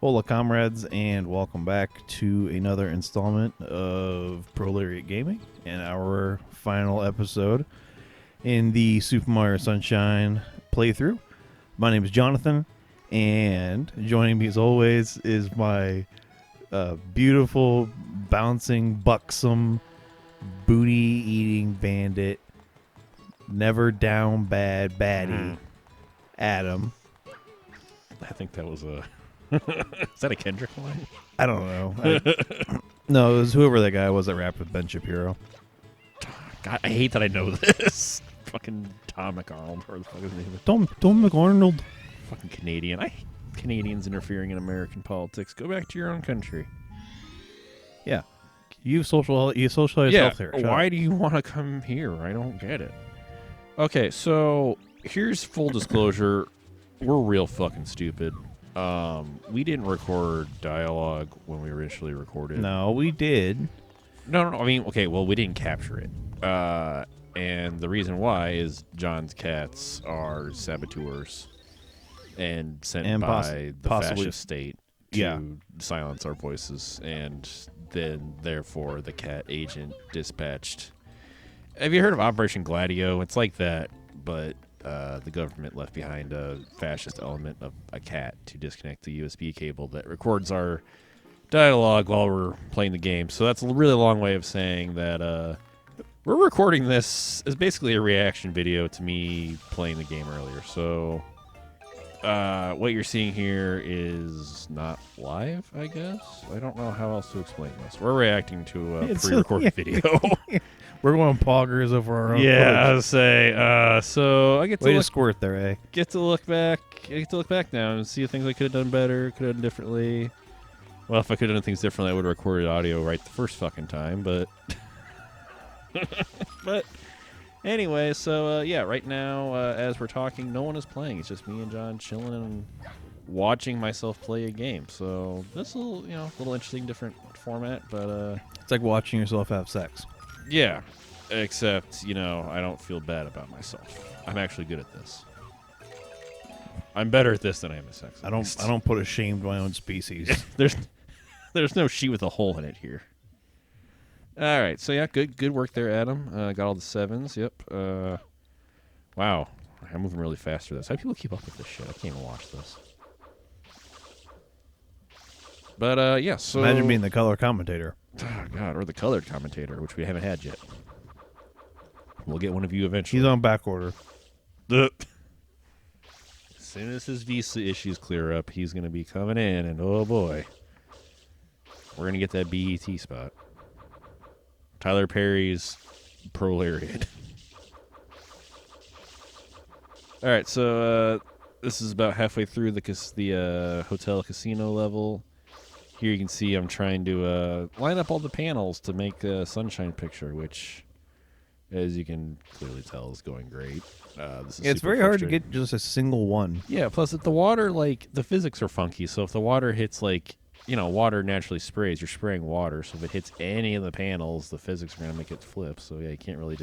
Hola, comrades, and welcome back to another installment of Prolariat Gaming and our final episode in the Super Mario Sunshine playthrough. My name is Jonathan, and joining me as always is my beautiful, bouncing, buxom, booty-eating bandit, never down bad baddie, Adam. I think that was a... Is that a Kendrick line? I don't know. No, it was whoever that guy was that rapped with Ben Shapiro. God, I hate that I know this. Fucking Tom McArnold, or the fuck his name is. Tom McArnold. Fucking Canadian. I hate Canadians interfering in American politics. Go back to your own country. Yeah. You socialize yourself here. Why do you want to come here? I don't get it. Okay, so here's full disclosure. We're real fucking stupid. We didn't record dialogue when we originally recorded. No, we did. No. I mean, okay, well, we didn't capture it. And the reason why is John's cats are saboteurs and sent by the fascist state to silence our voices. And then, therefore, the cat agent dispatched. Have you heard of Operation Gladio? It's like that, but the government left behind a fascist element of a cat to disconnect the USB cable that records our dialogue while we're playing the game. So that's a really long way of saying that we're recording this as basically a reaction video to me playing the game earlier. So what you're seeing here is not live, I guess. I don't know how else to explain this. We're reacting to a pre-recorded video. We're going poggers over our own Yeah, footage. I was say. So I get to Way to squirt there, eh? get to look back. I get to look back now and see things I could have done better, could have done differently. Well, if I could have done things differently, I would have recorded audio right the first fucking time. But, but anyway, so yeah, right now as we're talking, no one is playing. It's just me and John chilling and watching myself play a game. So this is a little interesting, different format. But It's like watching yourself have sex. yeah, except, I don't feel bad about myself. I'm actually good at this. I'm better at this than I am at sex. I don't put a shame to my own species. There's no sheet with a hole in it here. All right, so yeah, good work there, Adam. Got all the 7s. Yep. Wow, I'm moving really fast through this. How do people keep up with this shit? I can't even watch this. But yeah, so Imagine being the color commentator. Oh God, or the colored commentator, which we haven't had yet. We'll get one of you eventually. He's on back order. As soon as his visa issues clear up, he's going to be coming in, and oh boy, we're going to get that BET spot. Tyler Perry's Prolariat. All right, so this is about halfway through the hotel casino level. Here you can see I'm trying to line up all the panels to make a sunshine picture, which, as you can clearly tell, is going great. It's very hard to get just a single one. Yeah, plus if the water, the physics are funky, so if the water hits, water naturally sprays. You're spraying water, so if it hits any of the panels, the physics are going to make it flip. So, yeah, you can't really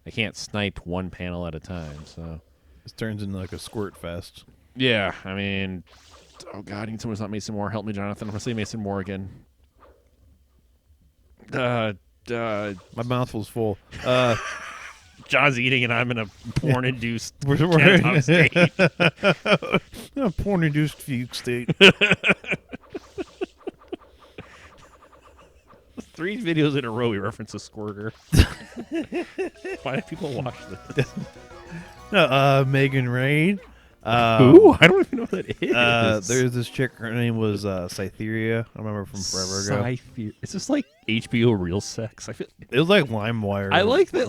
I can't snipe one panel at a time, so. This turns into like a squirt fest. Yeah, I mean... Oh, God, I need someone's not Mason Moore. Help me, Jonathan. I'm going to say Mason Moore again. My mouthful's full. John's eating, and I'm in a porn-induced We're catatonic state. A porn-induced fugue state. 3 videos in a row we reference a squirter. Why do people watch this? No, Megan Rain. Who? I don't even know what that is. There's this chick. Her name was Cytheria. I remember from forever ago. Is this like HBO real sex? I feel It was like LimeWire. I like that.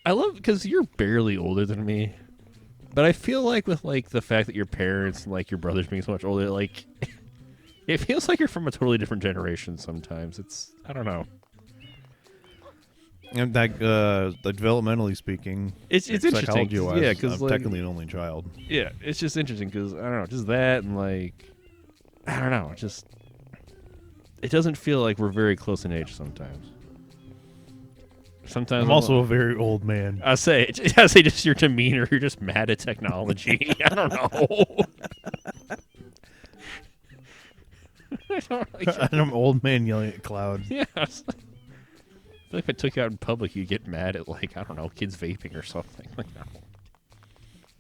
I love because you're barely older than me, but I feel like with the fact that your parents and your brothers being so much older, it feels like you're from a totally different generation. Sometimes I don't know. And developmentally speaking, It's interesting. Yeah, because I'm technically an only child. Yeah, it's just interesting because I don't know, just that and I don't know, it doesn't feel like we're very close in age sometimes. Sometimes I'm also a very old man. I say just your demeanor. You're just mad at technology. I don't know. And an old man yelling at Cloud. Yeah. I feel like if I took you out in public, you'd get mad at, like, I don't know, kids vaping or something. Like, no.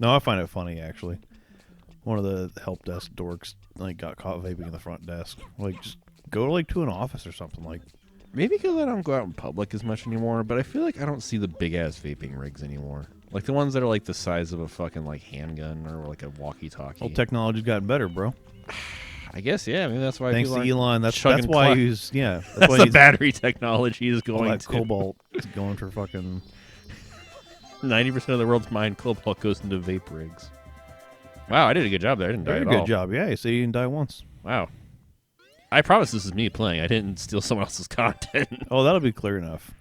No, I find it funny, actually. One of the help desk dorks, like, got caught vaping in the front desk. Like, just go, like, to an office or something, like. Maybe because I don't go out in public as much anymore, but I feel like I don't see the big-ass vaping rigs anymore. Like, the ones that are, like, the size of a fucking, like, handgun or, like, a walkie-talkie. Well, technology's gotten better, bro. I guess, yeah. I mean, that's why Thanks to Elon. That's That's why he's, That's why the battery technology is going all that to. cobalt is going for fucking... 90% of the world's mined cobalt goes into vape rigs. Wow, I did a good job there. I didn't die at all. Very good job. Yeah, you say you didn't die once. Wow. I promise this is me playing. I didn't steal someone else's content. Oh, that'll be clear enough.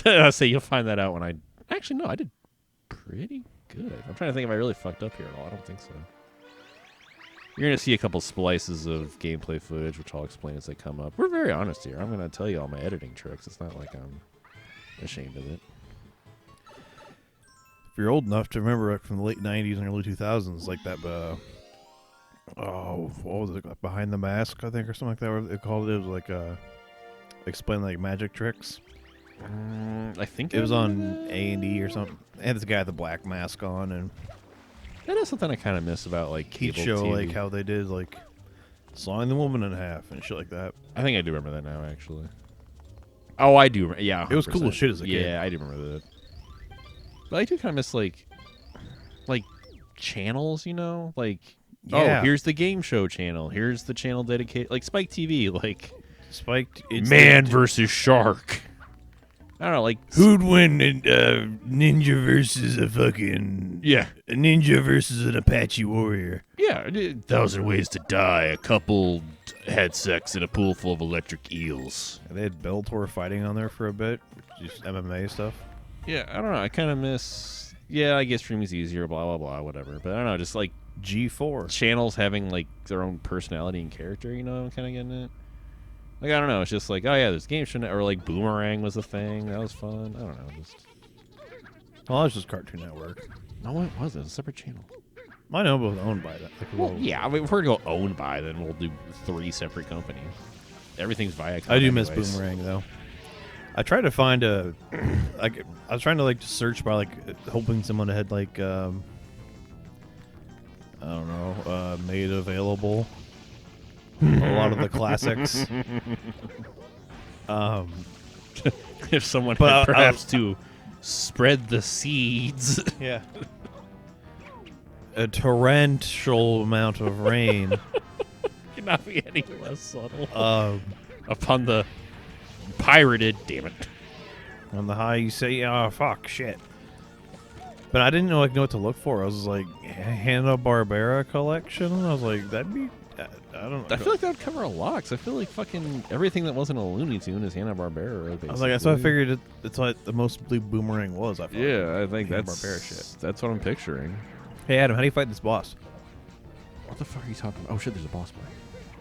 I'll say you'll find that out when I... Actually, no, I did pretty good. I'm trying to think if I really fucked up here at all. I don't think so. You're going to see a couple splices of gameplay footage, which I'll explain as they come up. We're very honest here. I'm going to tell you all my editing tricks. It's not like I'm ashamed of it. If you're old enough to remember from the late 90s and early 2000s, like that, what was it? Behind the Mask, I think, or something like that, what they called it. It was like, explain, like, magic tricks. I think it was on A&E or something. It had this guy with the black mask on, and that is something I kind of miss about, like, cable he'd show, TV. like, how they did, like, sawing the woman in half and shit like that. I think I do remember that now, actually. Oh, I do. Yeah, 100%. It was cool as shit as a kid. Yeah, I do remember that. But I do kind of miss, like channels, you know? Like, yeah. Oh, here's the game show channel. Here's the channel dedicated, like Spike TV, like Spike. Man versus Shark. I don't know, like who'd win Ninja versus a fucking a Ninja versus an Apache warrior. Yeah, 1,000 ways to die. A couple had sex in a pool full of electric eels. And they had Bellator fighting on there for a bit, just MMA stuff. Yeah, I don't know. I kind of miss. Yeah, I guess streaming's easier. Blah blah blah. Whatever. But I don't know. Just like G4 channels having like their own personality and character. You know, I'm kind of getting it. Like, I don't know. It's just like, oh yeah, there's Game Show, or like Boomerang was a thing. That was fun. I don't know. Just. Well, that was just Cartoon Network. No, it wasn't. It's a separate channel. I know, but it was owned by that. Like, well, yeah. I mean, if we're going to go owned by, then we'll do 3 separate companies. Everything's Viacom. I do miss Boomerang though. I tried to find I was trying to like search by like hoping someone had like I don't know, made available a lot of the classics. If someone had perhaps to spread the seeds. Yeah. A torrential amount of rain. Cannot be any less subtle. Upon the pirated, damn it. On the high, you say, "Oh fuck, shit." But I didn't know what to look for. I was like, Hanna-Barbera collection. I was like, that'd be. I don't know. I feel like that would cover a lot. Cause I feel like fucking everything that wasn't a Looney Tune is Hanna-Barbera. Basically. I was like, that's what I figured. It's what the most Boomerang was. I thought. Yeah, I think that's Hanna-Barbera shit. That's what I'm picturing. Hey Adam, how do you fight this boss? What the fuck are you talking about? Oh shit, there's a boss fight.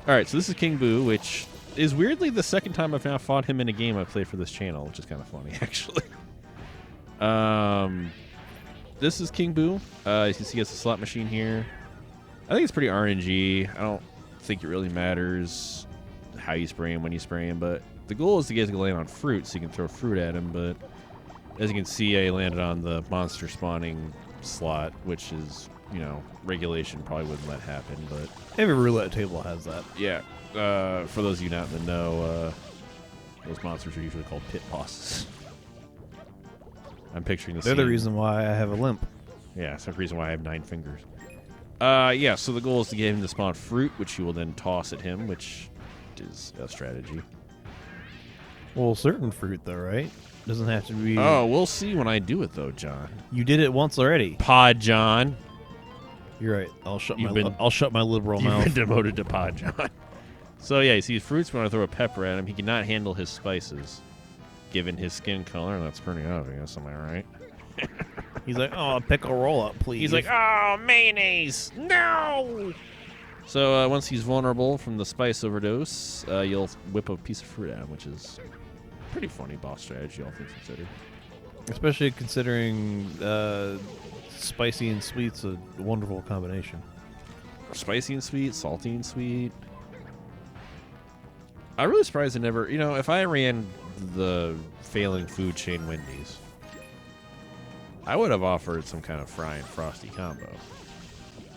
All right, so this is King Boo, which is weirdly the second time I've now fought him in a game I've played for this channel, which is kind of funny, actually. This is King Boo. As you can see, it's a slot machine here. I think it's pretty RNG. I don't think it really matters how you spray him, when you spray him, but the goal is to get him to land on fruit so you can throw fruit at him, but as you can see, I landed on the monster spawning slot, which is, you know, regulation probably wouldn't let happen, but Every roulette table has that. yeah. For those of you not in the know, those monsters are usually called pit bosses. I'm picturing the They're scene. the reason why I have a limp. Yeah, it's the reason why I have 9 fingers. Yeah, so the goal is to get him to spawn fruit, which you will then toss at him, which is a strategy. Well, certain fruit though, right? Doesn't have to be. Oh, we'll see when I do it though, John. You did it once already. Pod John. You're right. I'll shut my liberal mouth. You've been demoted to Pod John. So yeah, you see fruits, when I throw a pepper at him, he cannot handle his spices, given his skin color, and that's pretty obvious, am I right? He's like, oh, a pickle roll up, please. He's like, oh, mayonnaise, no! So once he's vulnerable from the spice overdose, you'll whip a piece of fruit at him, which is pretty funny boss strategy, all things considered. Especially considering spicy and sweet's a wonderful combination. Spicy and sweet, salty and sweet. I'm really surprised they never. If I ran the failing food chain Wendy's, I would have offered some kind of fry and frosty combo,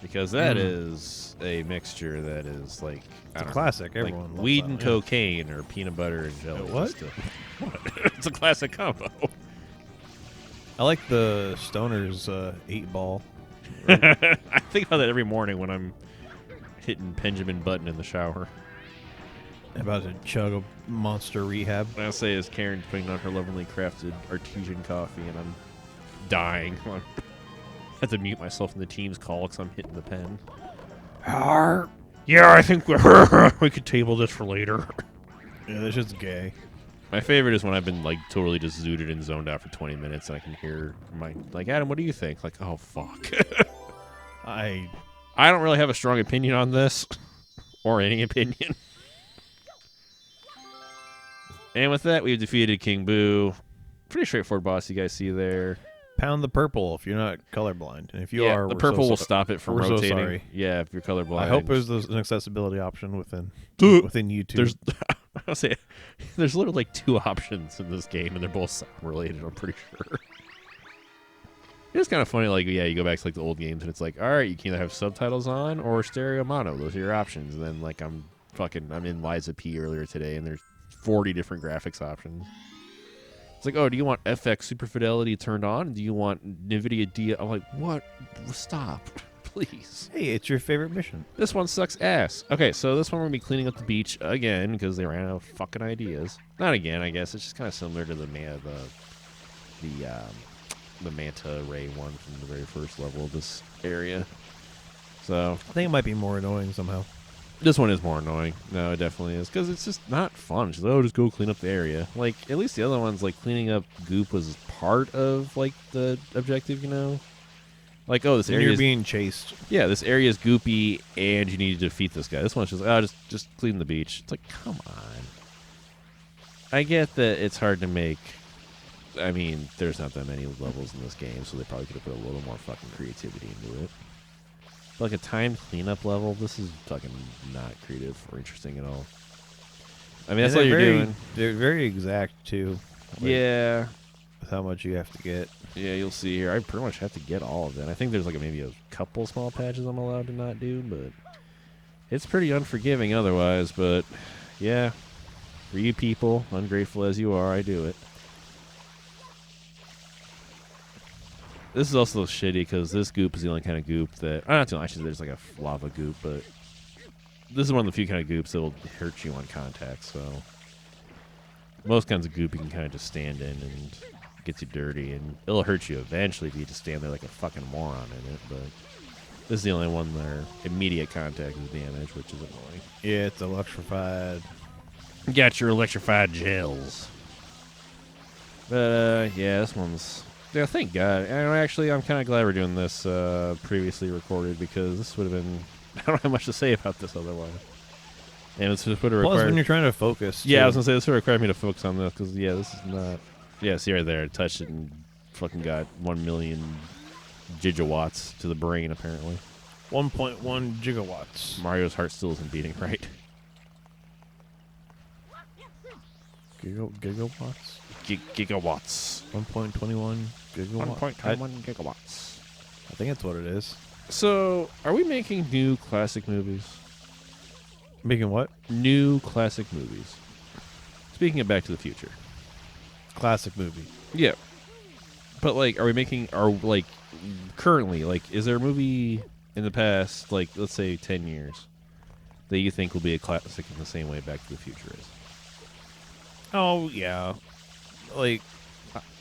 because that is a mixture that is like it's a classic. Everyone loves weed that and one, yeah. cocaine or peanut butter and jelly. What? It's a classic combo. I like the Stoner's 8-ball. I think about that every morning when I'm hitting Benjamin Button in the shower. About to chug a monster rehab. What I say is Karen's putting on her lovingly crafted artesian coffee, and I'm dying. I have to mute myself in the team's call because I'm hitting the pen. Yeah, I think we could table this for later. Yeah, that's just gay. My favorite is when I've been like totally just zooted and zoned out for 20 minutes, and I can hear Adam, what do you think? Like, oh fuck. I don't really have a strong opinion on this, or any opinion. And with that, we've defeated King Boo. Pretty straightforward boss you guys see there. Pound the purple if you're not colorblind. And if you are, the purple will stop it from rotating. So sorry. Yeah, if you're colorblind. I hope there's an accessibility option within YouTube. There's literally like 2 options in this game, and they're both sound related, I'm pretty sure. It's kind of funny, you go back to the old games, and it's like, all right, you can either have subtitles on or stereo mono. Those are your options. And then I'm in Liza P earlier today, and there's 40 different graphics options. It's like, oh, do you want FX Super Fidelity turned on? Do you want NVIDIA D? I'm like, what? Stop, please. Hey, it's your favorite mission. This one sucks ass. Okay, so this one we're going to be cleaning up the beach again because they ran out of fucking ideas. Not again, I guess. It's just kind of similar to the manta ray one from the very first level of this area. So I think it might be more annoying somehow. This one is more annoying. No, it definitely is. Because it's just not fun. It's just, just go clean up the area. At least the other ones, cleaning up goop was part of, the objective, this area You're being chased. Yeah, this area is goopy, and you need to defeat this guy. This one's just, just clean the beach. It's like, come on. I get that it's hard to make. I mean, there's not that many levels in this game, so they probably could have put a little more fucking creativity into it. But a timed cleanup level, this is fucking not creative or interesting at all. I mean, that's what you're doing. They're very exact, too. Yeah. With how much you have to get. Yeah, you'll see here. I pretty much have to get all of it. I think there's maybe a couple small patches I'm allowed to not do, but it's pretty unforgiving otherwise. But, yeah, for you people, ungrateful as you are, I do it. This is also shitty because this goop is the only kind of goop that... not the only, actually, there's a lava goop, but this is one of the few kind of goops that will hurt you on contact, so... Most kinds of goop you can kind of just stand in and gets you dirty, and it'll hurt you eventually if you just stand there like a fucking moron in it, but this is the only one where immediate contact is damage, which is annoying. Yeah, it's electrified. You got your electrified gels. But, yeah, this one's... Yeah, thank God. And actually, I'm kind of glad we're doing this previously recorded because this would have been... I don't have much to say about this otherwise. And it's just would have required... Plus, when you're trying to focus... Yeah, I was going to say, this would require me to focus on this because, yeah, this is not... Yeah, see right there. I touched it and fucking got 1 million gigawatts to the brain, apparently. 1.1 gigawatts. Mario's heart still isn't beating right. Gigawatts? Gigawatts. 1.21 gigawatts. 1.21 gigawatts. I think that's what it is. So, are we making new classic movies? Making what? New classic movies. Speaking of Back to the Future. Classic movie. Yeah. But, are we making... currently, is there a movie in the past, let's say 10 years, that you think will be a classic in the same way Back to the Future is? Oh, yeah.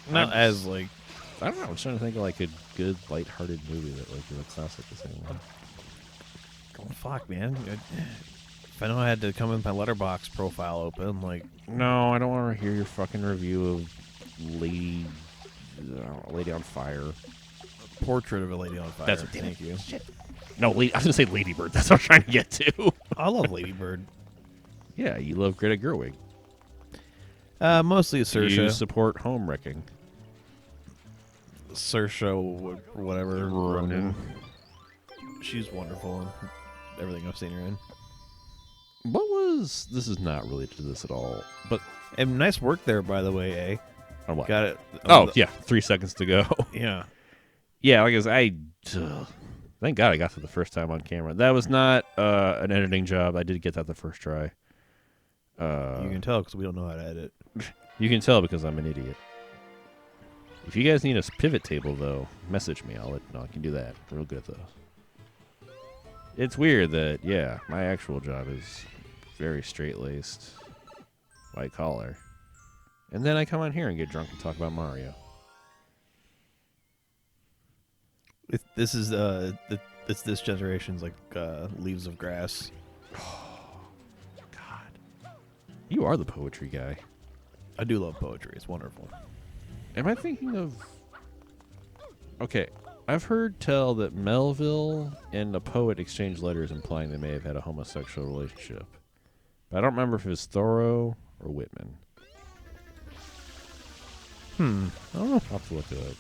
Not as, I don't know. I'm trying to think of, a good, lighthearted movie that, is a classic the same way. Oh, fuck, man. If I know I had to come with my letterbox profile open, No, I don't want to hear your fucking review of Lady on Fire. Portrait of a Lady on Fire. That's what. Thank you. Shit. No, I was gonna say Lady Bird. That's what I'm trying to get to. I love Lady Bird. Yeah, you love Greta Gerwig. Mostly Saoirse. You support home wrecking. Saoirse, whatever. Ronan. She's wonderful in everything I've seen her in. This is not related to this at all, but and nice work there, by the way, eh? On what? Got it. Yeah, 3 seconds to go. Yeah. Yeah, like I said, thank God I got to the first time on camera. That was not an editing job. I did get that the first try. You can tell because we don't know how to edit. You can tell because I'm an idiot. If you guys need a pivot table, though, message me. I can do that. Real good, though. It's weird that, yeah, my actual job is very straight-laced, white collar. And then I come on here and get drunk and talk about Mario. This is it's this generation's like Leaves of Grass. Oh, God. You are the poetry guy. I do love poetry. It's wonderful. Am I thinking of... Okay, I've heard tell that Melville and a poet exchanged letters implying they may have had a homosexual relationship. But I don't remember if it was Thoreau or Whitman. I don't know. I'll have to look it up.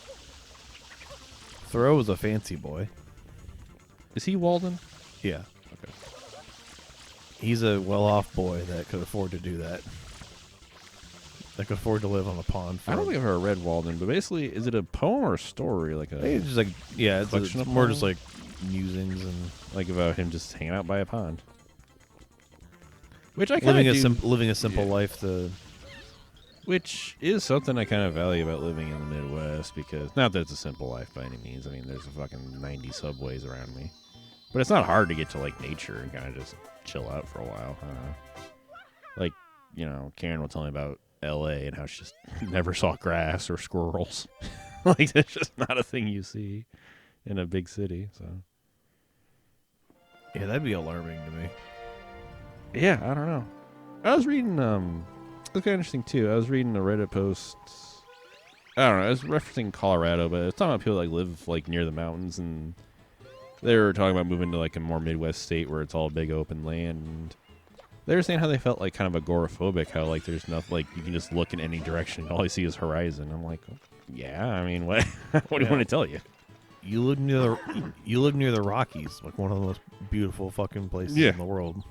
Thoreau was a fancy boy. Is he Walden? Yeah. Okay. He's a well-off boy that could afford to do that. That could afford to live on a pond. I don't think I've ever read Walden, but basically, is it a poem or a story? Like it's just like, yeah, it's more just like musings and like about him just hanging out by a pond. Which I kind of living a simple life. Which is something I kind of value about living in the Midwest, because not that it's a simple life by any means. I mean, there's a fucking 90 subways around me, but it's not hard to get to like nature and kind of just chill out for a while. Like, you know, Karen will tell me about L.A. and how she just never saw grass or squirrels. Like, that's just not a thing you see in a big city. So, yeah, that'd be alarming to me. Yeah, I don't know. I was reading, it was kind of interesting too. I was reading a Reddit post. I don't know. I was referencing Colorado, but it's talking about people like live like near the mountains, and they were talking about moving to like a more Midwest state where it's all big open land. And they were saying how they felt like kind of agoraphobic. How like there's nothing, like you can just look in any direction and all you see is horizon. I'm like, yeah. I mean, what? What do you want to tell you? You live near the Rockies, like one of the most beautiful fucking places in the world.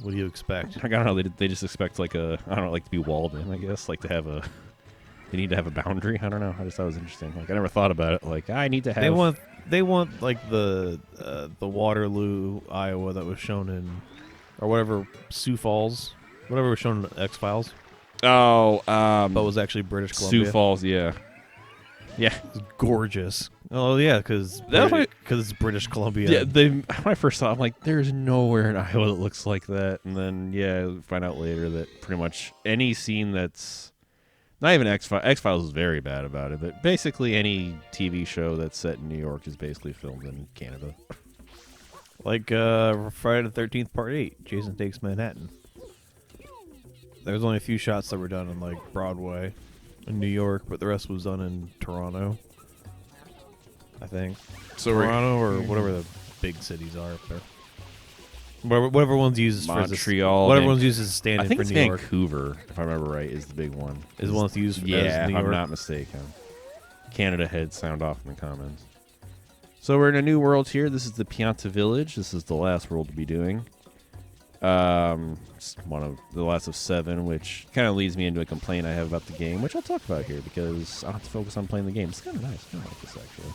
What do you expect? I don't know. They just expect like I don't know, like to be walled in, I guess. Like to have they need to have a boundary. I don't know. I just thought it was interesting. Like I never thought about it. Like I need to have. They want like the Waterloo, Iowa that was shown in, or whatever, Sioux Falls, whatever was shown in X-Files. Oh, but was actually British Columbia. Sioux Falls, yeah. Yeah. It's gorgeous. Oh, yeah, because it's British Columbia. Yeah, my first thought, I'm like, there's nowhere in Iowa that looks like that. And then, yeah, find out later that pretty much any scene that's not even X-Files is very bad about it, but basically any TV show that's set in New York is basically filmed in Canada. Like Friday the 13th Part 8, Jason Takes Manhattan. There was only a few shots that were done in like Broadway in New York, but the rest was done in Toronto, I think. So Toronto or whatever the big cities are up there. Whatever one's used Montreal. Whatever one's used as a stand-in for New York. I think Vancouver, if I remember right, is the big one. Is the one that's used as New York. If I'm not mistaken. Canada head sound off in the comments. So we're in a new world here. This is the Pianta Village. This is the last world to be doing. It's one of the last of 7, which kind of leads me into a complaint I have about the game, which I'll talk about here because I don't have to focus on playing the game. It's kind of nice. I like this actually.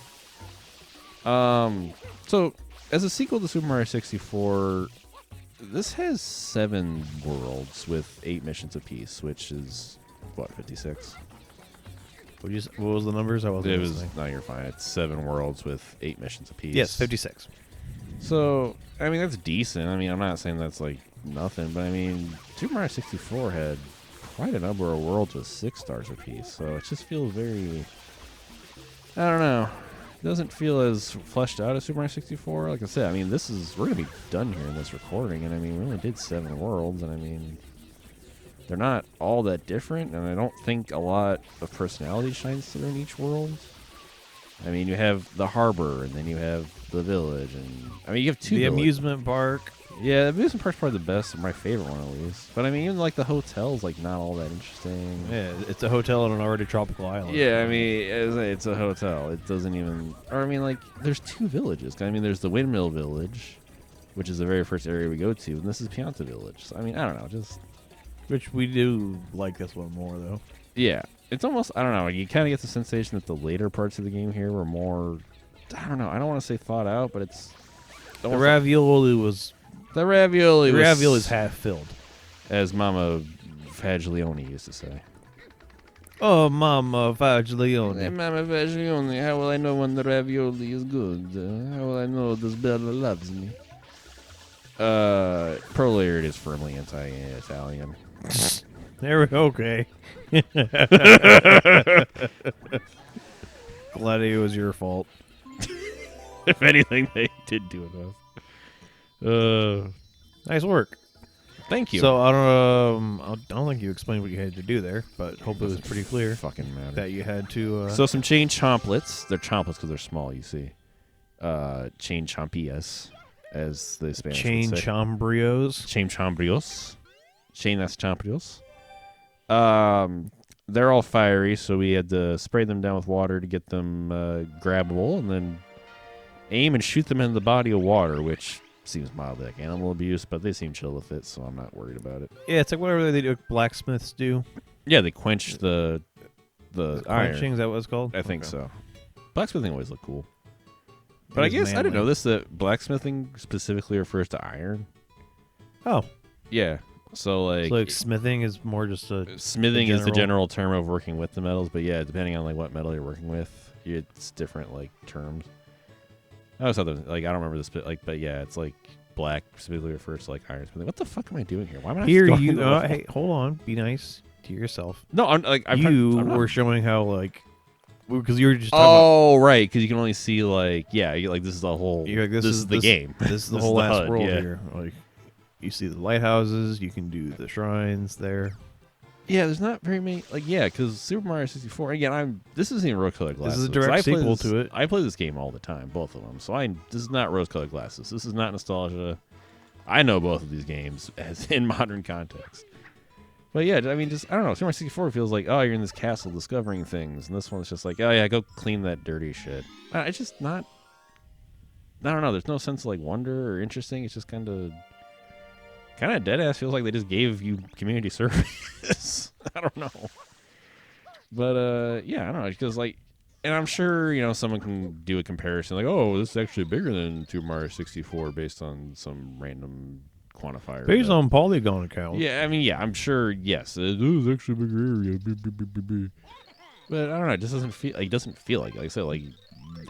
So as a sequel to Super Mario 64, this has 7 worlds with 8 missions apiece, which is what, 56. What was the numbers? I wasn't listening. No, you're fine. It's 7 worlds with 8 missions apiece. Yes, 56. So, I mean, that's decent. I mean, I'm not saying that's, like, nothing, but, I mean, Super Mario 64 had quite a number of worlds with 6 stars apiece, so it just feels very... I don't know. It doesn't feel as fleshed out as Super Mario 64. Like I said, I mean, we're going to be done here in this recording, and, I mean, we only did 7 worlds, and, I mean, they're not all that different, and I don't think a lot of personality shines through in each world. I mean, you have the harbor, and then you have the village, and I mean, you have 2 amusement park. Yeah, the amusement park's probably the best, my favorite one at least. But I mean, even like the hotel's like not all that interesting. Yeah, it's a hotel on an already tropical island. Yeah, I mean, it's a hotel. It doesn't even, or I mean, like there's 2 villages. I mean, there's the Windmill Village, which is the very first area we go to, and this is Pianta Village. So, I mean, I don't know, just which we do like this one more though. Yeah, it's almost, I don't know, you kind of get the sensation that the later parts of the game here were more, I don't know, I don't want to say thought out, but it's the ravioli was half filled, as Mama Fagiglione used to say. Oh, Mama Fagiglione. Hey, Mama Fagiglione, how will I know when the ravioli is good? How will I know this Bella loves me? Prolariat is firmly anti-Italian. There we okay. Glad it was your fault. If anything, they did do enough. Nice work. Thank you. So I don't think you explained what you had to do there, but hope it was pretty clear. Fucking matter. That you had to. So some chain chomplets. They're chomplets because they're small. You see, chain chompillas, as the Spanish chain would say. chombrios. Chain chombrios. Chain that's chombrios. They're all fiery, so we had to spray them down with water to get them grabbable, and then aim and shoot them in the body of water, which seems mild like animal abuse, but they seem chill with it, so I'm not worried about it. Yeah, it's like whatever they do, blacksmiths do. Yeah, they quench the quenching, iron. is that what it's called? I think so. Blacksmithing always looked cool. But I guess manly. I didn't know this, that blacksmithing specifically refers to iron. Oh. Yeah. So like smithing is more just smithing is the general term of working with the metals, but yeah, depending on like what metal you're working with, it's different like terms. I always thought that, like, I don't remember this, but yeah, it's like black specifically refers to like iron smithing. What the fuck am I doing here? Why am I here? You hey, hold on, be nice to yourself. No, I'm like I'm were showing how like because you were just talking about, right, because you can only see like you're like this is the whole like, this is the game. This is the whole last world here. Like you see the lighthouses, you can do the shrines there. Yeah, there's not very many. Like, yeah, because Super Mario 64. Again, this isn't even rose-colored glasses. This is a direct sequel to it. I play this game all the time, both of them. So this is not rose-colored glasses. This is not nostalgia. I know both of these games as in modern context. But yeah, I mean, just I don't know. Super Mario 64 feels like, oh, you're in this castle discovering things, and this one's just like, oh yeah, go clean that dirty shit. It's just not. I don't know. There's no sense of like wonder or interesting. It's just kind of dead ass. Feels like they just gave you community service. I don't know, but yeah, I don't know, because like, and I'm sure someone can do a comparison like, oh, this is actually bigger than Super Mario 64 based on some random quantifier. Based on polygon count. Yeah, I mean, yeah, I'm sure. Yes, it is actually a bigger area. But I don't know. It just doesn't feel like I said, like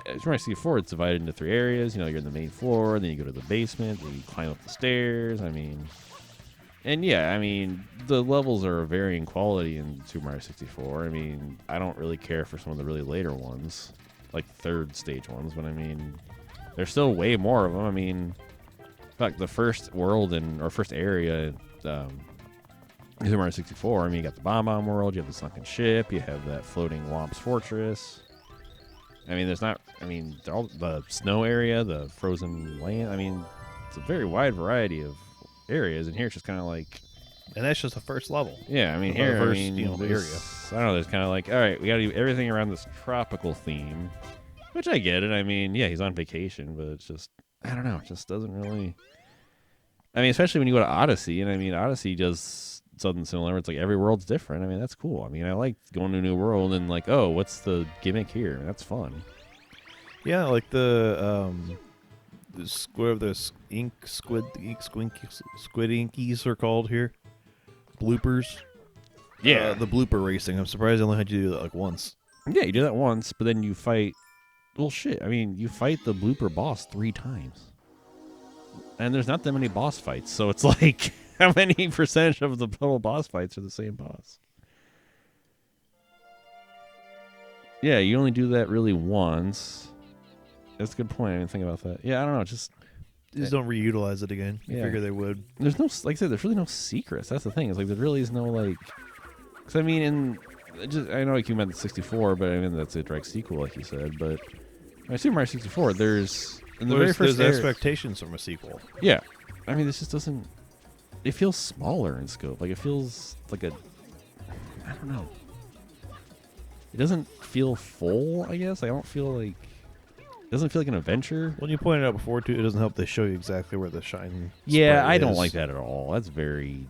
Super Mario 64, it's divided into 3 areas. You're in the main floor, then you go to the basement, then you climb up the stairs. I mean, and yeah, I mean, the levels are of varying quality in Super Mario 64. I mean, I don't really care for some of the really later ones, like third stage ones, but I mean, there's still way more of them. I mean, in fact, the first world or first area in Super Mario 64, I mean, you got the Bomb World, you have the sunken ship, you have that floating Whomp's Fortress. I mean, they're all the snow area, the frozen land. I mean, it's a very wide variety of areas, and here it's just kind of like, and that's just the first level. Yeah, I mean, here, the area. I don't know. There's kind of like, all right, we got to do everything around this tropical theme, which I get it. I mean, yeah, he's on vacation, but it's just, I don't know, it just doesn't really. I mean, especially when you go to Odyssey, and I mean, Odyssey does something similar. It's like every world's different. I mean, that's cool. I mean, I like going to a new world and like, oh, what's the gimmick here? That's fun. Yeah, like the squid squid inkies are called here. Bloopers. Yeah, the blooper racing. I'm surprised I only had you do that like once. Yeah, you do that once, but then you fight. Well, shit. I mean, you fight the blooper boss 3 times, and there's not that many boss fights. So it's like, how many percentage of the total boss fights are the same boss? Yeah, you only do that really once. That's a good point. I didn't think about that. Yeah, I don't know. Just don't reutilize it again. You figure they would. There's no, like I said, there's really no secrets. That's the thing. It's like there really is no like. Because I mean, I know like you meant the 64, but I mean that's a direct sequel, like you said. But I Super Mario 64, there's in the very first there's expectations from a sequel. Yeah, I mean this just doesn't. It feels smaller in scope. Like it feels like I don't know. It doesn't feel full. I guess I don't feel like. doesn't feel like an adventure. Well, you pointed out before too, it doesn't help they show you exactly where the Shine. Yeah, I Sprite don't is. like that at all. That's very.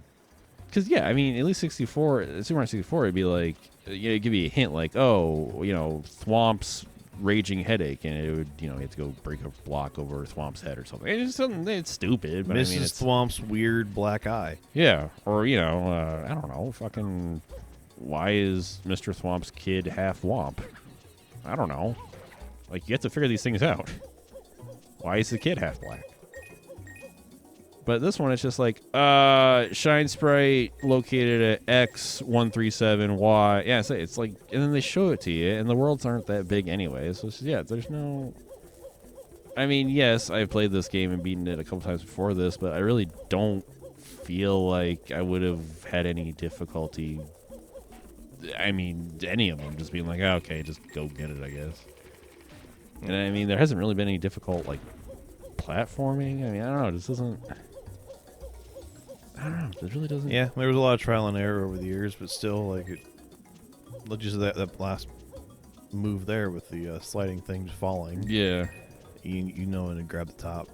Because yeah, I mean, at least Super Mario 64, it'd be like, it'd give you a hint, like, oh, Thwomp's raging headache, and it would, you have to go break a block over Thwomp's head or something. It's just something. It's stupid, but Mrs. I mean, it's Thwomp's weird black eye. yeah, or I don't know, fucking. Why is Mr. Thwomp's kid half Womp? I don't know. Like, you have to figure these things out. Why is the kid half black? But this one, it's just like, Shine Sprite located at X137Y. Yeah, it's like, and then they show it to you, and the worlds aren't that big anyway. So, it's just, there's no... I mean, yes, I've played this game and beaten it a couple times before this, but I really don't feel like I would have had any difficulty. I mean, any of them just being like, oh, okay, just go get it, I guess. And I mean, there hasn't really been any difficult, like, platforming. I mean, I don't know, this doesn't... I don't know. It really doesn't. Yeah, there was a lot of trial and error over the years, but still, like, just that last move there with the sliding thing just falling. Yeah. You know when to grab the top.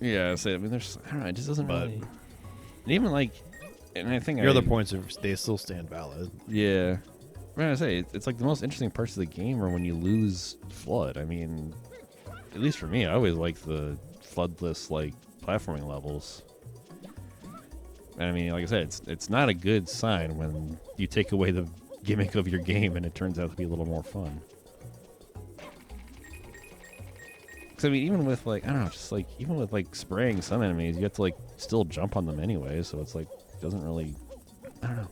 Yeah, so, I mean, there's. I don't know. It just doesn't really. And even like, and I think your other points they still stand valid. Yeah. I say it's like the most interesting parts of the game are when you lose FLUDD. I mean, at least for me, I always like the FLUDDless like platforming levels. I mean, like I said, it's not a good sign when you take away the gimmick of your game and it turns out to be a little more fun. Because, I mean, even with, like, I don't know, just, like, even with, like, spraying some enemies, you have to, like, still jump on them anyway, so it's, like, doesn't really, I don't know.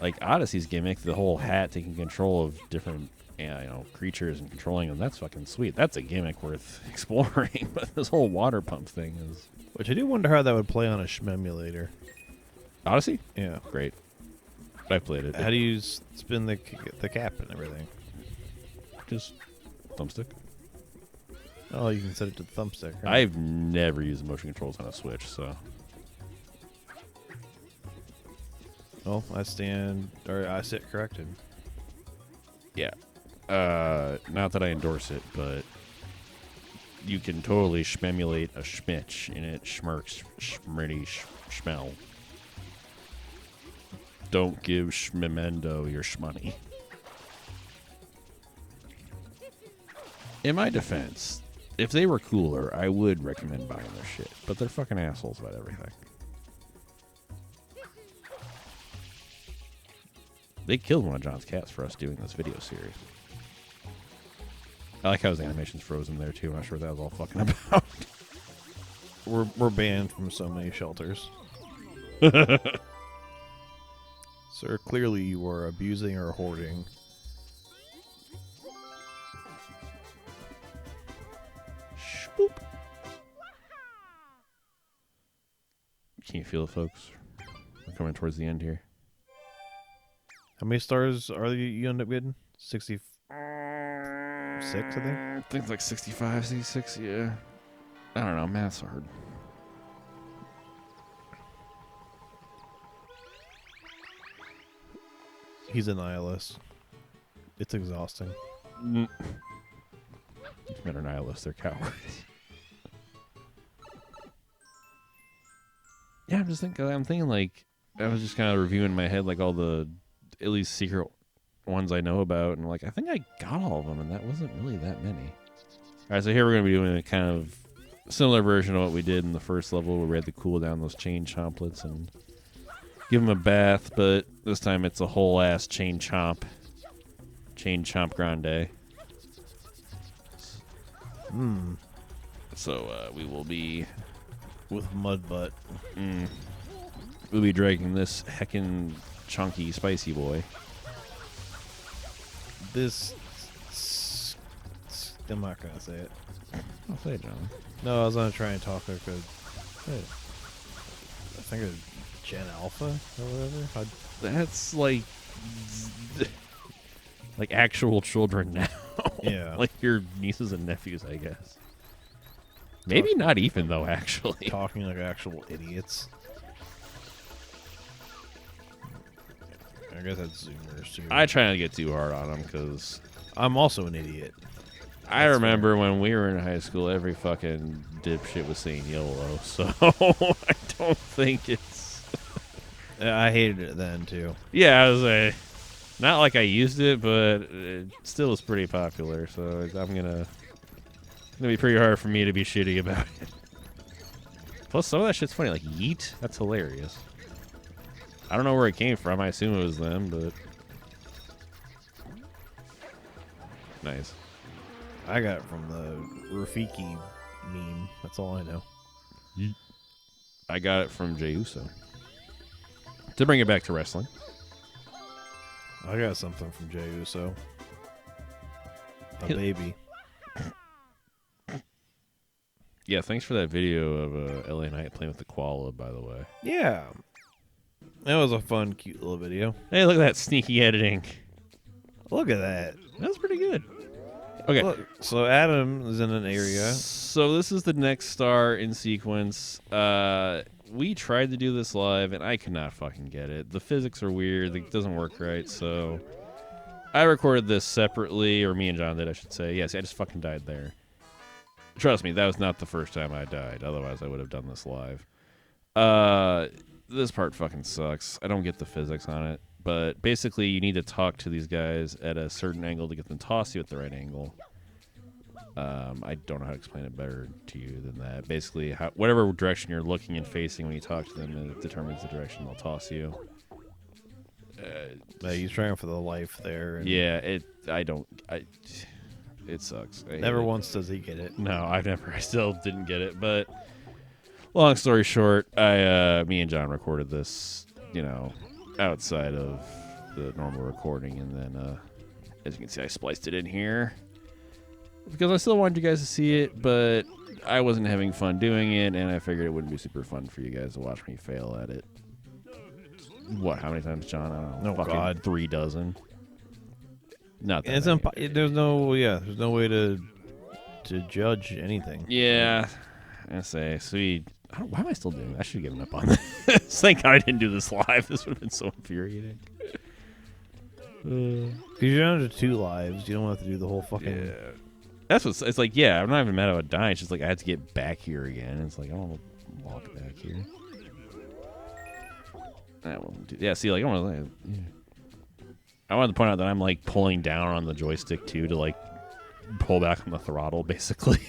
Like, Odyssey's gimmick, the whole hat taking control of different, creatures and controlling them, that's fucking sweet. That's a gimmick worth exploring, but this whole water pump thing is... Which I do wonder how that would play on a shmemulator. Odyssey? Yeah. Great. I played it. How do you spin the cap and everything? Just thumbstick. Oh, you can set it to the thumbstick. Right? I've never used motion controls on a Switch, so... Well, I sit corrected. Yeah. Not that I endorse it, but you can totally shmemulate a schmitch in it. Schmirks, schmirty, schmell. Don't give schmemendo your shmoney. In my defense, if they were cooler, I would recommend buying their shit. But they're fucking assholes about everything. They killed one of John's cats for us doing this video series. I like how his animation's frozen there, too. I'm not sure what that was all fucking about. We're banned from so many shelters. Sir, clearly you are abusing or hoarding. Shoop. Can you feel it, folks? We're coming towards the end here. How many stars are you end up getting? 66, I think? I think like 65, 66, yeah. I don't know, math's hard. He's a nihilist. It's exhausting. Men are nihilists, they're cowards. Yeah, I'm thinking like, I was just kind of reviewing in my head like all the, at least secret ones I know about, and like, I think I got all of them, and that wasn't really that many. Alright, so here we're going to be doing a kind of similar version of what we did in the first level, where we had to cool down those chain chomplets and give them a bath, but this time it's a whole ass chain chomp. Chain chomp grande. So we will be with mud butt. We'll be dragging this heckin' chunky spicy boy. I'm not gonna say it. I'll say it, John. No, I was gonna try and talk like a, I think a Gen Alpha or whatever. That's like actual children now. Yeah. Like your nieces and nephews, I guess. Maybe not even, though, actually. Talking like actual idiots. I guess that's Zoomers, too. I try not to get too hard on them, because... I'm also an idiot. I remember when we were in high school, every fucking dipshit was saying YOLO, so I don't think it's... I hated it then, too. Yeah, I was not like I used it, but it still is pretty popular, so it's gonna be pretty hard for me to be shitty about it. Plus, some of that shit's funny, like yeet. That's hilarious. I don't know where it came from. I assume it was them, but nice. I got it from the Rafiki meme. That's all I know. I got it from Jey Uso. To bring it back to wrestling. I got something from Jey Uso. A baby. Yeah, thanks for that video of LA Knight playing with the koala, by the way. Yeah. That was a fun, cute little video. Hey, look at that sneaky editing. Look at that. That was pretty good. Okay. Look, so Adam is in an area. So this is the next star in sequence. We tried to do this live, and I could not fucking get it. The physics are weird. It doesn't work right, so I recorded this separately, or me and John did, I should say. Yes, I just fucking died there. Trust me, that was not the first time I died. Otherwise, I would have done this live. This part fucking sucks. I don't get the physics on it. But basically, you need to talk to these guys at a certain angle to get them to toss you at the right angle. I don't know how to explain it better to you than that. Basically, whatever direction you're looking and facing when you talk to them, it determines the direction they'll toss you. He's trying for the life there. And yeah, it sucks. Never once does he get it. No, I still didn't get it. But long story short, me and John recorded this, outside of the normal recording, and then as you can see, I spliced it in here because I still wanted you guys to see it, but I wasn't having fun doing it, and I figured it wouldn't be super fun for you guys to watch me fail at it. What? How many times, John? I don't know. Oh, God. 3 dozen. Not that. There's no way to judge anything. Yeah, I say. Sweet. Why am I still doing this? I should have given up on this. Thank God I didn't do this live. This would have been so infuriating. Because you're down to 2 lives. You don't have to do the whole fucking... Yeah. That's what it's like. Yeah, I'm not even mad about dying. It's just like I had to get back here again. It's like I don't want to walk back here. That won't do. Yeah, see, like I wanted to point out that I'm like pulling down on the joystick too to like pull back on the throttle, basically.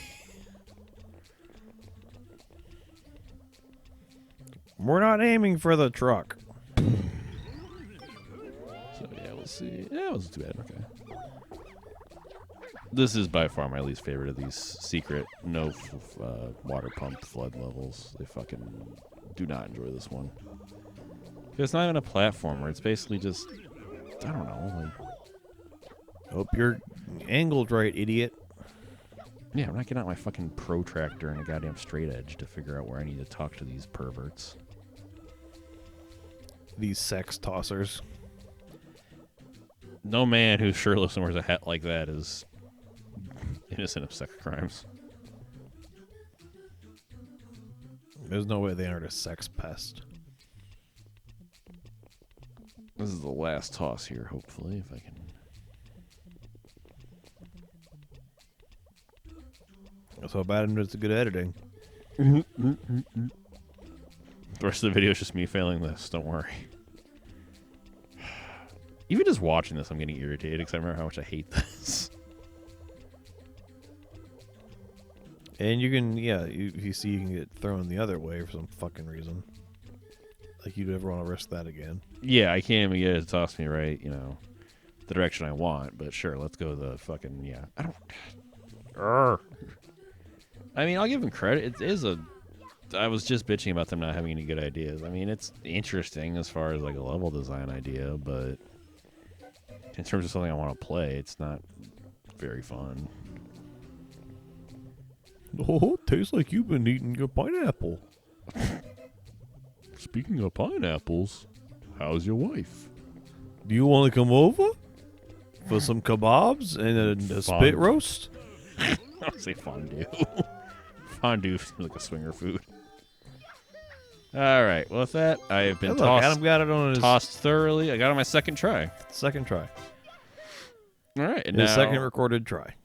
We're not aiming for the truck. So yeah, we'll see. Yeah, it wasn't too bad. Okay. This is by far my least favorite of these secret water pump flood levels. They fucking do not enjoy this one. It's not even a platformer. It's basically just, I don't know. Like, hope you're angled right, idiot. Yeah, I'm not getting out my fucking protractor and a goddamn straight edge to figure out where I need to talk to these perverts. These sex tossers. No man who's shirtless and wears a hat like that is innocent of sex crimes. There's no way they aren't a sex pest. This is the last toss here, hopefully, if I can. That's how bad it's good editing. The rest of the video is just me failing this, don't worry. Even just watching this, I'm getting irritated because I remember how much I hate this. And you can, if you see you can get thrown the other way for some fucking reason. Like you'd ever want to risk that again. Yeah, I can't even get it to toss me right, the direction I want. But sure, let's go the fucking, I don't... I mean, I'll give them credit. It is I was just bitching about them not having any good ideas. I mean, it's interesting as far as like a level design idea, but in terms of something I want to play, it's not very fun. Oh, it tastes like you've been eating your pineapple. Speaking of pineapples, how's your wife? Do you want to come over for some kebabs and a spit roast? I would say fondue. Fondue seems like a swinger food. All right. Well, with that, I have been Adam got it on his tossed thoroughly. I got it on my second try. Second try. All right. And his second recorded try.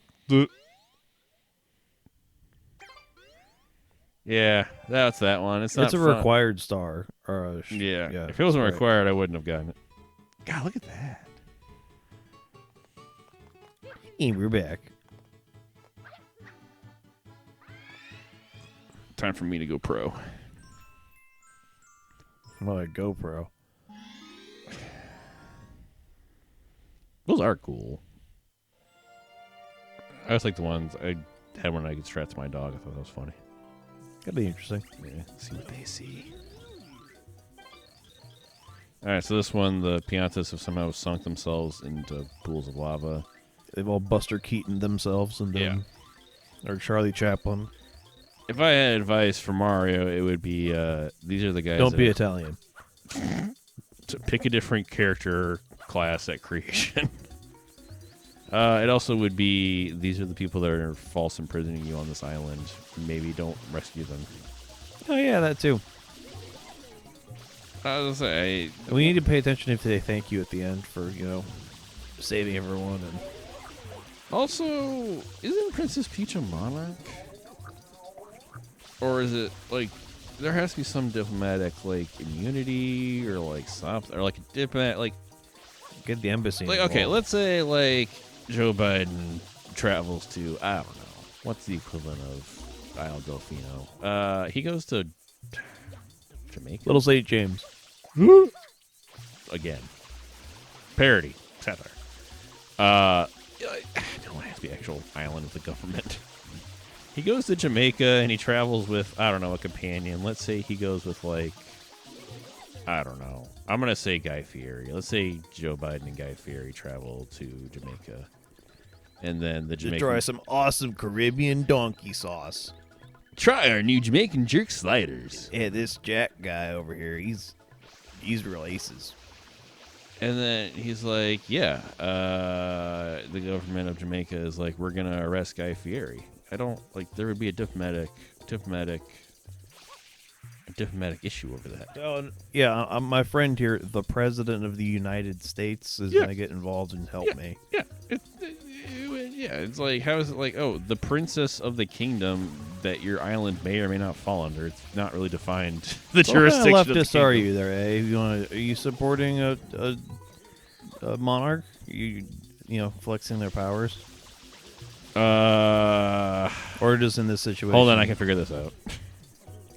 Yeah, that's that one. It's not. It's a fun. required star. Or yeah. If it wasn't required, I wouldn't have gotten it. God, look at that. Hey, we're back. Time for me to go pro. More like GoPro. Those are cool. I always like the ones I had when I could strap to my dog. I thought that was funny. That'd be interesting. Yeah, see what they see. All right, so this one, the Piantas have somehow sunk themselves into pools of lava. They've all Buster Keaton themselves and them. Or Charlie Chaplin. If I had advice for Mario, it would be these are the guys. Don't be Italian. To pick a different character class at creation. It also would be these are the people that are false imprisoning you on this island. Maybe don't rescue them. Oh yeah, that too. I was gonna say We need to pay attention if they thank you at the end for saving everyone. And also, isn't Princess Peach a monarch? Or is it like there has to be some diplomatic immunity or something or a diplomat get the embassy. okay, let's say Joe Biden travels to I don't know what's the equivalent of Isle Delfino. He goes to Jamaica. Little St. James. Again, parody satire. No, it has to be actual island of the government. He goes to Jamaica and he travels with, I don't know, a companion. Let's say he goes with, I don't know. I'm going to say Guy Fieri. Let's say Joe Biden and Guy Fieri travel to Jamaica. And then the Jamaican... Try some awesome Caribbean donkey sauce. Try our new Jamaican jerk sliders. Yeah, this Jack guy over here, he's real aces. And then he's like, yeah, the government of Jamaica is like, we're going to arrest Guy Fieri. I don't there would be a diplomatic issue over that. Oh, yeah, my friend here, the president of the United States, is going to get involved and help me. Yeah, it's like, how is it oh, the princess of the kingdom that your island may or may not fall under? It's not really defined. The jurisdiction. What kind of leftist are you there, eh? Are you supporting a monarch? You flexing their powers? Or just in this situation? Hold on, I can figure this out.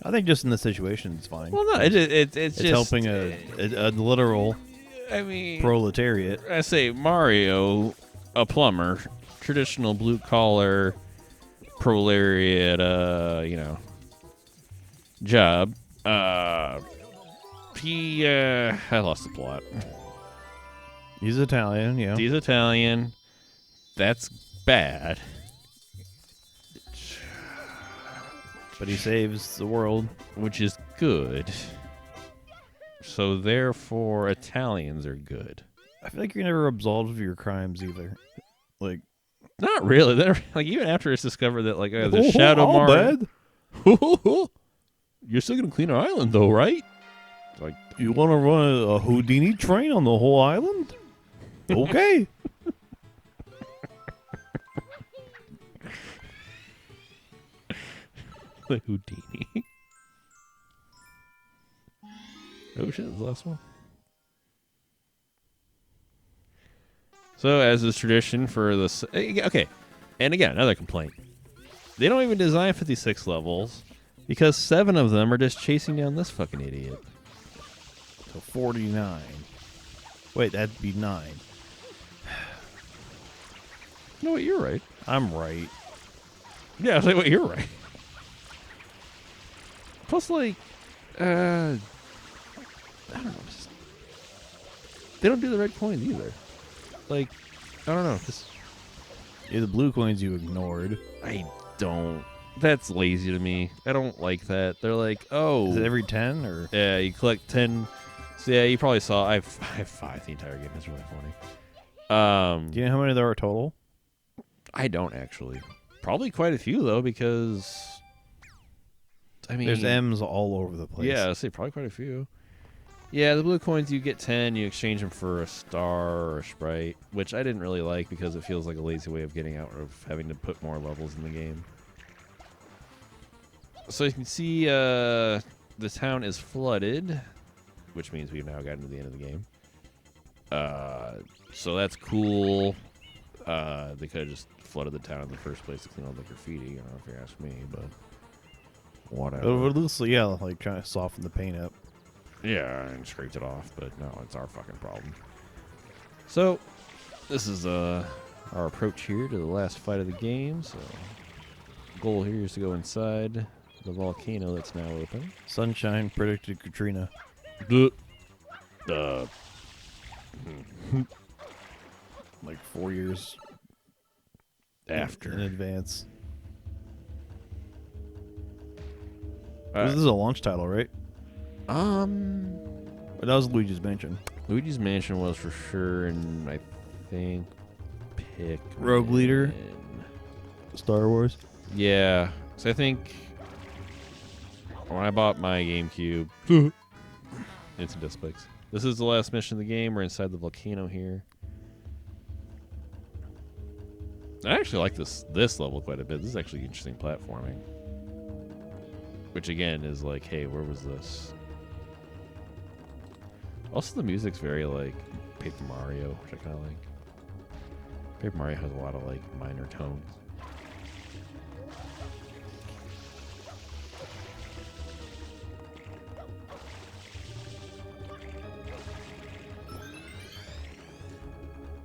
I think just in this situation, it's fine. Well, no, it's just helping a literal proletariat. I say Mario, a plumber, traditional blue collar proletariat, job. I lost the plot. He's Italian, yeah. He's Italian. That's bad. But he saves the world. Which is good. So therefore, Italians are good. I feel like you're never absolved of your crimes either. Not really. They're, even after it's discovered that the Shadow Mario. Bad. You're still gonna clean our island, though, right? You want to run a Houdini train on the whole island? Okay. The Houdini. Oh shit, that's the last one. So, as is tradition for this... Okay, and again, another complaint. They don't even design 56 levels because 7 of them are just chasing down this fucking idiot. So 49. Wait, that'd be 9. No, wait, you're right. I'm right. Yeah, I was like, wait, you're right. Plus, I don't know. They don't do the red coins either. I don't know. Yeah, the blue coins you ignored. I don't. That's lazy to me. I don't like that. They're like, oh. Is it every 10 or? Yeah, you collect 10. So yeah, you probably saw. I have 5 the entire game. It's really funny. Do you know how many there are total? I don't actually. Probably quite a few though, because there's M's all over the place. Yeah, I'd say probably quite a few. Yeah, the blue coins, you get 10, you exchange them for a star or a sprite, which I didn't really like because it feels like a lazy way of getting out of having to put more levels in the game. So you can see the town is flooded, which means we've now gotten to the end of the game. So that's cool. They could have just flooded the town in the first place to clean all the graffiti, you know, if you ask me, but whatever. Yeah, like trying to soften the paint up. Yeah, and scraped it off, but no, it's our fucking problem. So, this is our approach here to the last fight of the game. So, the goal here is to go inside the volcano that's now open. Sunshine predicted Katrina. Like 4 years after. In advance. This is a launch title, right? But that was Luigi's Mansion. Luigi's Mansion was for sure, and I think Rogue Leader, Star Wars. Yeah, so I think when I bought my GameCube, instant disc spikes. This is the last mission of the game. We're inside the volcano here. I actually like this level quite a bit. This is actually interesting platforming. Which again is like, hey, where was this? Also, the music's very like Paper Mario, which I kind of like. Paper Mario has a lot of like minor tones.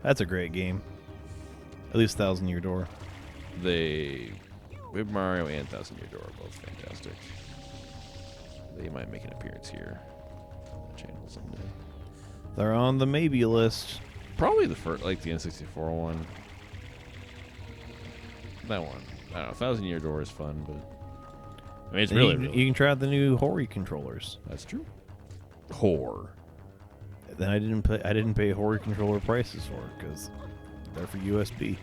That's a great game. At least Thousand Year Door. Paper Mario and Thousand Year Door are both fantastic. They might make an appearance here on the channel someday. They're on the maybe list. Probably the first, like the N64 one. That one. I don't know. Thousand Year Door is fun, but I mean, it's really. You can try out the new Hori controllers. That's true. Whore. Then I didn't pay Hori controller prices for it because they're for USB.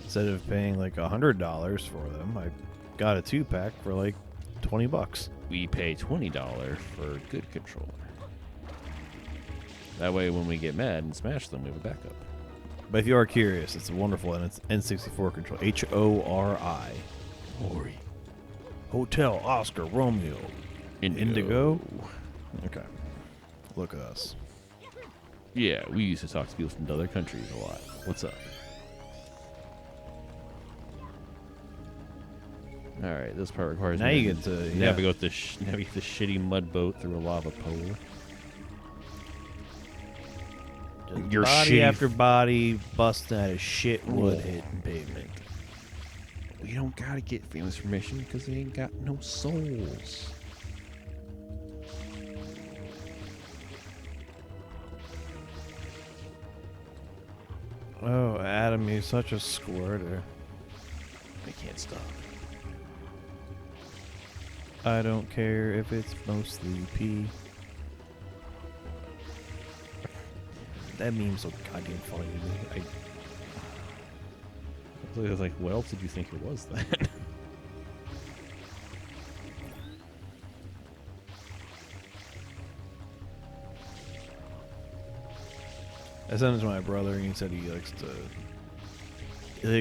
Instead of paying like $100 for them, I got a 2-pack for like $20. We pay $20 for a good controller. That way, when we get mad and smash them, we have a backup. But if you are curious, it's a wonderful and it's N64 controller. HORI. Hori. Hotel Oscar Romeo. Indigo. Okay. Look at us. Yeah, we used to talk to people from other countries a lot. What's up? All right, this part requires. Now you get to navigate the shitty mud boat through a lava pool. Your body after body busting out of shit wood hitting pavement. We don't gotta get famous for mission because they ain't got no souls. Oh, Adam, you're such a squirter. I can't stop. I don't care if it's mostly pee. That meme's so goddamn funny to me. I was like, what else did you think it was then? I sent it to my brother, and he said he likes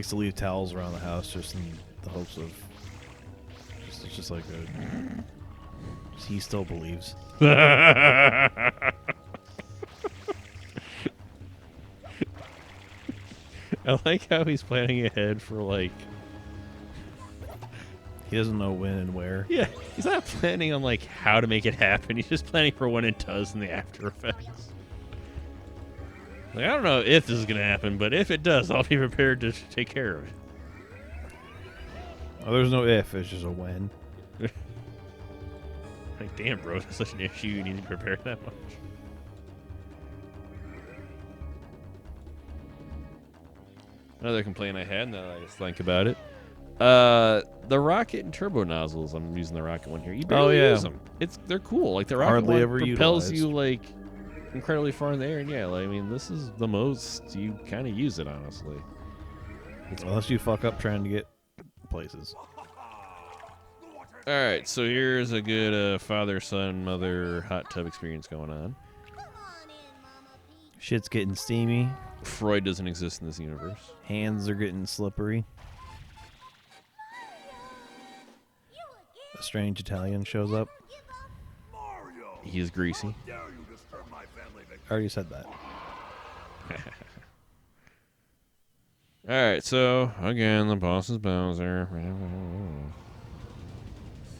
to leave towels around the house just in the hopes of it's just like he still believes. I like how he's planning ahead for like. He doesn't know when and where. Yeah, he's not planning on like how to make it happen. He's just planning for when it does in the After Effects. Like, I don't know if this is gonna happen, but if it does, I'll be prepared to take care of it. Oh, there's no if. It's just a when. Like, damn, bro, that's such an issue. You need to prepare that much. Another complaint I had, now that I just think about it. The rocket and turbo nozzles. I'm using the rocket one here. You barely use them. They're cool. Like the rocket hardly one ever propels utilized. you like incredibly far in the air, and yeah, like, I mean, this is the most you kind of use it, honestly. Unless you fuck up trying to get places. All right, so here's a good father, son, mother hot tub experience going on. Shit's getting steamy. Freud doesn't exist in this universe. Hands are getting slippery. a strange Italian shows up. He's greasy. I already said that. Alright, so, again, the boss is Bowser.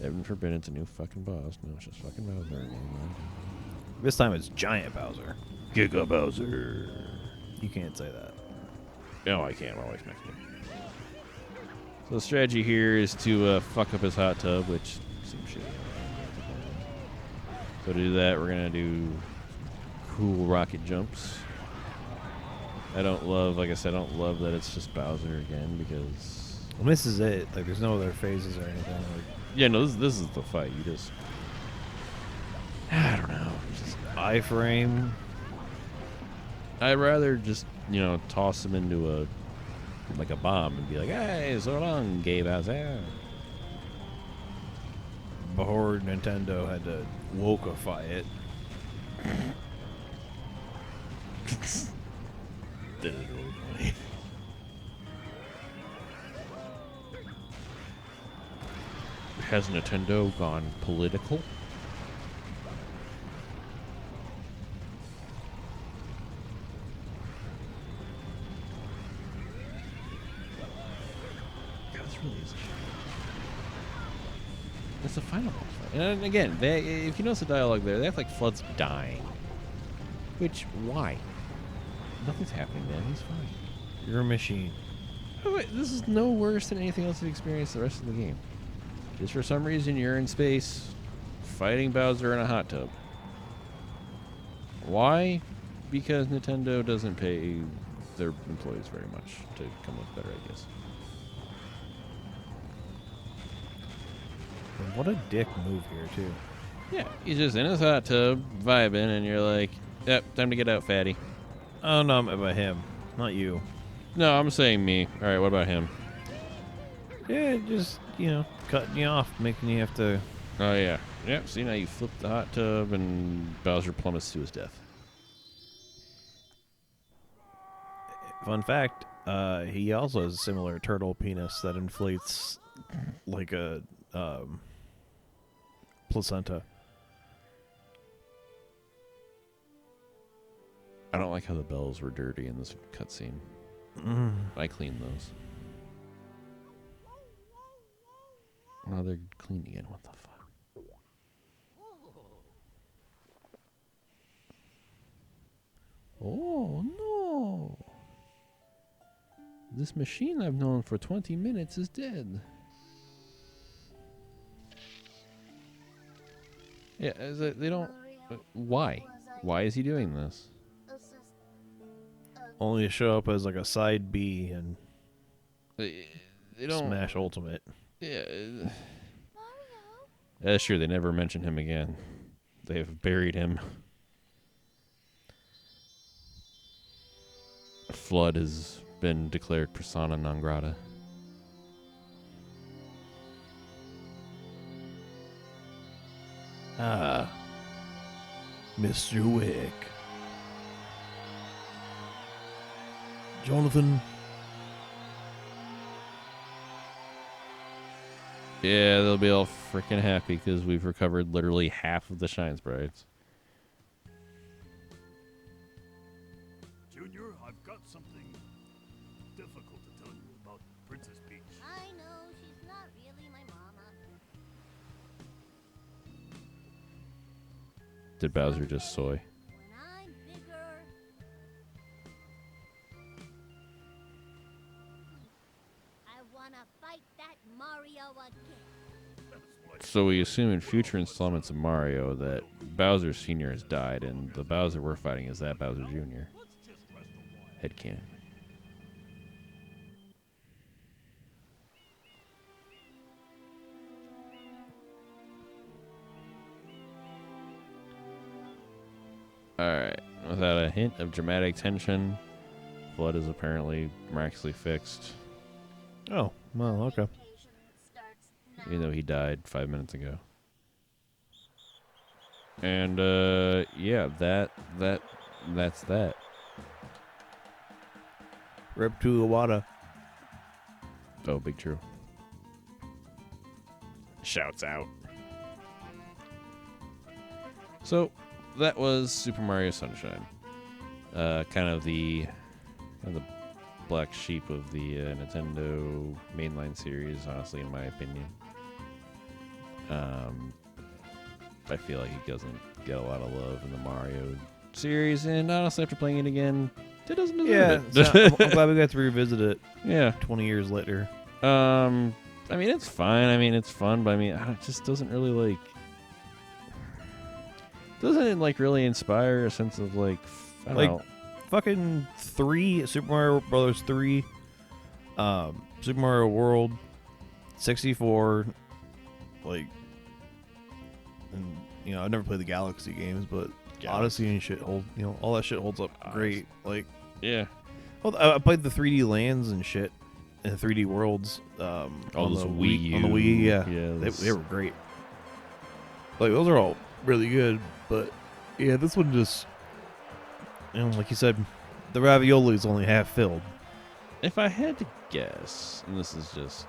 Heaven forbid it's a new fucking boss. No, it's just fucking Bowser. This time it's Giant Bowser. Giga Bowser. You can't say that. No, I can't. We're always Mexican. So the strategy here is to fuck up his hot tub, which seems shitty. So to do that, we're going to do cool rocket jumps. I don't love, like I said, I don't love that it's just Bowser again because... Well, this is it. Like, there's no other phases or anything. Like, yeah, no, this is the fight. You just... I don't know. Just iframe. I'd rather just, you know, toss him into a... like a bomb and be like, hey, so long, gay Bowser. Before Nintendo had to wokeify it. That is really funny. Has Nintendo gone political? God, this really is a shame. It's the final boss fight. And again, if you notice the dialogue there, they act like Flood's dying. Which, why? Nothing's happening, man. He's fine. You're a machine. Oh, wait, this is no worse than anything else you've experienced the rest of the game. Just for some reason, you're in space, fighting Bowser in a hot tub. Why? Because Nintendo doesn't pay their employees very much to come up with better ideas. And what a dick move here, too. Yeah, he's just in his hot tub, vibing, and you're like, yep, time to get out, fatty. Oh, no, I'm about him. Not you. No, I'm saying me. All right, what about him? Yeah, just, you know, cutting you off, making you have to... Oh, yeah. Yep, see, now you flip the hot tub, and Bowser plummets to his death. Fun fact, he also has a similar turtle penis that inflates like a placenta. I don't like how the bells were dirty in this cutscene. I cleaned those. Now they're clean again. What the fuck? Oh, no. This machine I've known for 20 minutes is dead. Yeah, they don't... why? Why is he doing this? Only to show up as like a side B and They don't... Smash Ultimate. Yeah. That's true. They never mention him again. They have buried him. Flood has been declared persona non grata. Ah, Mr. Wick. Jonathan. Yeah, they'll be all freaking happy because we've recovered literally half of the Shine Sprites. Junior, I've got something difficult to tell you about Princess Peach. I know, she's not really my mama. Did Bowser just soy? When I'm bigger... I wanna fight that Mario again. So we assume in future installments of Mario that Bowser Sr. has died, and the Bowser we're fighting is that Bowser Jr. Headcanon. Alright, without a hint of dramatic tension, Flood is apparently miraculously fixed, Oh, well, okay. even though he died 5 minutes ago. And, yeah, that's that. Rip to the water. Oh, big true. shouts out. So that was Super Mario Sunshine. Kind of the black sheep of the Nintendo mainline series, honestly, in my opinion. I feel like he doesn't get a lot of love in the Mario series, and honestly, after playing it again, it doesn't deserve it. I'm glad we got to revisit it. Yeah. 20 years later. I mean, it's fine. I mean, it's fun, but I mean, it just doesn't really like. Doesn't it like really inspire a sense of like, I don't know. Fucking 3, Super Mario Brothers 3, Super Mario World, 64, like, and you know, I've never played the Galaxy games, but Odyssey and shit all that shit holds up great. Like, yeah. Well, I played the 3D lands and shit, and 3D worlds. On those the Wii U. On the Wii, yeah, yeah they were great. Like, those are all really good, but yeah, this one just, you know, like you said, the ravioli is only half filled. If I had to guess, and this is just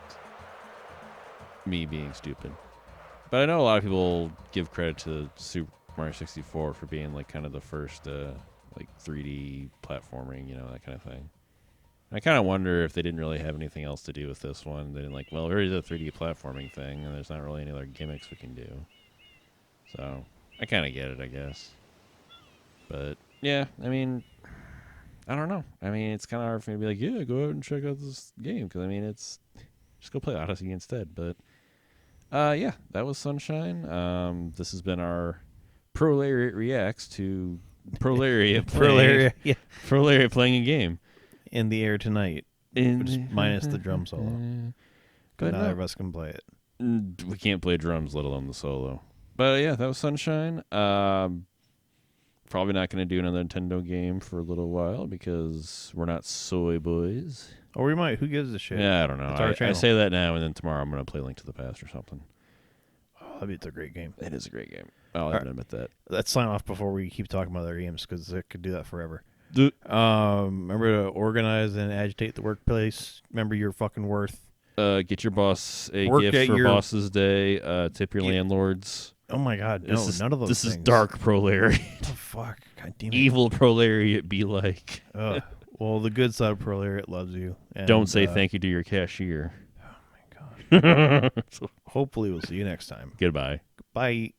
me being stupid, but I know a lot of people give credit to Super Mario 64 for being like kind of the first like 3D platforming, you know, that kind of thing. I kind of wonder if they didn't really have anything else to do with this one. They didn't like, well, there is a 3D platforming thing, and there's not really any other gimmicks we can do. So I kind of get it, I guess. But yeah, I mean, I don't know. I mean, it's kind of hard for me to be like, yeah, go out and check out this game, because I mean, it's just go play Odyssey instead. But yeah, that was Sunshine. This has been our Prolariat reacts to Prolariat Prolariat playing a game in the air tonight, just minus the drum solo. But neither of us can play it. We can't play drums, let alone the solo. But yeah, that was Sunshine. Probably not going to do another Nintendo game for a little while because we're not soy boys. Or we might. Who gives a shit? Yeah, I don't know. I say that now, and then tomorrow I'm going to play Link to the Past or something. Oh, it's a great game. It is a great game. I'll admit that. Let's sign off before we keep talking about other games, because it could do that forever. Remember to organize and agitate the workplace. Remember your fucking worth. Get your boss a gift for Boss's Day. Tip your landlords. Oh my God! No, none of those. This things. is dark Prolariat. What the fuck? God damn it! Evil Prolariat be like. Well, the good side of Prolariat loves you. And, don't say thank you to your cashier. Oh my God! Hopefully, we'll see you next time. Goodbye. Bye.